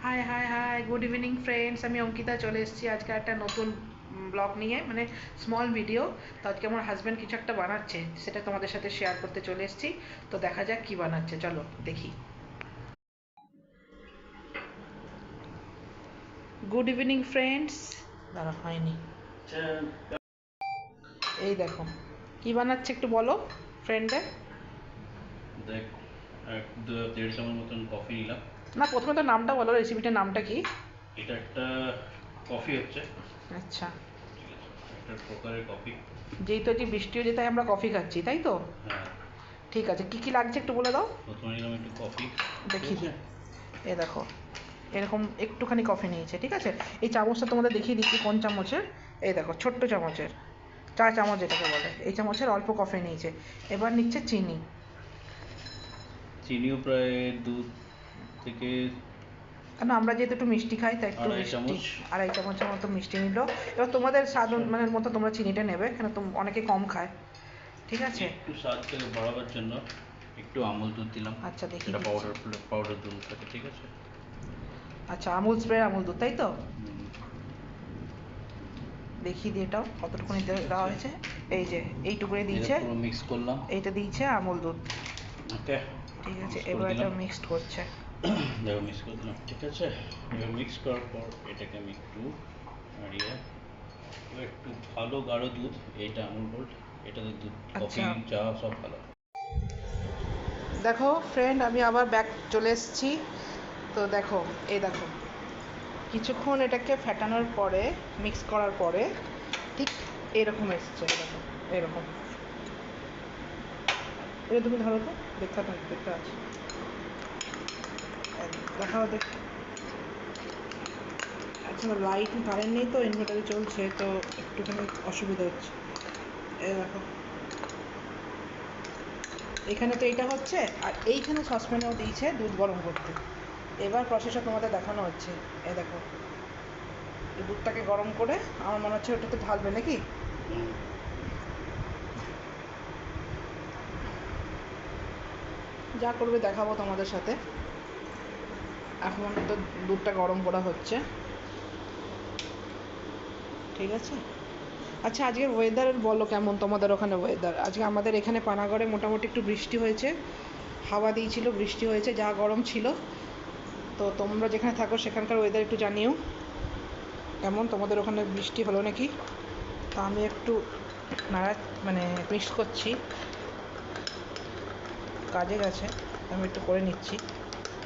High high high, good evening friends. আমি অঙ্কিতা চলে এসেছি আজকে একটা নতুন ব্লগ নিয়ে, মানে স্মল ভিডিও। তো আজকে আমার হাজব্যান্ড কিছু একটা বানাচ্ছে, সেটা তোমাদের সাথে শেয়ার করতে চলে এসেছি। তো দেখা যাক কি বানাচ্ছে, চলো দেখি। Good evening friends. দাঁড়া, হয়নি। এই দেখো কি বানাচ্ছে, একটু বলো ফ্রেন্ডদের। দেখ, 1-1.5 চামচ মতন কফি নিলাম। না, প্রথমে তো নামটা বলো, রেসিপিটার নামটা কি? এটা একটা কফি হচ্ছে। আচ্ছা, ঠিক আছে, একটা প্রকারের কফি। যেহেতু আজকে বৃষ্টি হয়েছে তাই আমরা কফি খাচ্ছি, তাই তো? হ্যাঁ, ঠিক আছে, কি কি লাগছে একটু বলে দাও। প্রথমে নিলাম একটু কফি। ঠিক দেখিয়ে আছে। দিই। এ দেখো, এরকম একটুখানি কফি নিয়েছে, ঠিক আছে। এই চামচটা তোমাদের দেখিয়ে দিচ্ছি কোন চামচের। এই দেখো, ছোট্ট চামচের, 4 চামচ যেটাকে বলে, এই চামচের অল্প কফি নিয়েছে। এবার নিচ্ছে চিনি। চিনিও প্রায় 2 থেকে কেন, আমরা যেহেতু একটু মিষ্টি খাই তাই একটু 2.5 মিষ্টি, চামচ। 2.5 চামচের মতো মিষ্টি নিল। এবার তোমাদের স্বাদ আচ্ছা, মানে মতো তোমরা চিনিটা নেবে, কেন অনেকে কম খায়, ঠিক আছে। একটু স্বাদটাকে বাড়াবার জন্য একটু আমুল দুধ দিলাম। আচ্ছা, দেখিয়ে এটা দিচ্ছি। পাউডার পাউডার দুধ থাকে, ঠিক আছে। আচ্ছা, আমুল স্প্রে, আমুল দুধ, তাই তো? হুম, দেখিয়ে দিই এটাও কতটুকুনি ঠিক দেওয়া আছে। হয়েছে। এই যে এইটুকুনি এটা দিয়েছে, পুরো মিক্স করলাম। এইটা দিয়েছে আমুল দুধ। ওকে, ঠিক আছে, মিক্স করে এবার এটা দিলাম। মিক্সড করছে। দেখো, মিক্স করে দিলাম, ঠিক আছে। এবার মিক্স করার পর এটাকে আমি একটু নাড়িয়ে, এবার একটু ভালো গাঢ় দুধ, এটা আমুল গোল্ড, এটাতে দুধ, কফি, আচ্ছা, চা সব ভালো। দেখো ফ্রেন্ড, আমি আবার ব্যাক চলে এসেছি। তো দেখো, এই দেখো, কিছুক্ষণ এটাকে ফেটানোর পরে, মিক্স করার পরে ঠিক এরকম এসছে, দেখো এরকম। এটা তুমি ধরো তো, দেখতে থাকো, দেখতে আছে, দেখাও দেখ। আচ্ছা, লাইট কারেন্ট নেই তো, ইনভার্টারে চলছে, তো একটুখানি অসুবিধা হচ্ছে। এই দেখো, এখানে তো এইটা হচ্ছে, আর এইখানে সসপ্যানেও দিয়েছে দুধ গরম করতে। এবার প্রসেসটা তোমাদের দেখানো হচ্ছে। এই দেখো, এই দুধটাকে গরম করে আমার মনে হচ্ছে ওটাতে ঢালবে নাকি। হুম, যা করবে দেখাবো তোমাদের সাথে। এখন তো দুধটা গরম করা হচ্ছে, ঠিক আছে। আচ্ছা, আজকের ওয়েদার বলো কেমন তোমাদের ওখানে ওয়েদার? আজকে আমাদের এখানে পানাগড়ে মোটামুটি একটু বৃষ্টি হয়েছে, হাওয়া দিয়েছিল, বৃষ্টি হয়েছে, যা গরম ছিল। তো তোমরা যেখানে থাকো সেখানকার ওয়েদার একটু জানিও কেমন, তোমাদের ওখানে বৃষ্টি হলো নাকি। তো আমি একটু নাড়া, মানে মিক্স করছি, কাজে গেছে, আমি একটু করে নিচ্ছি।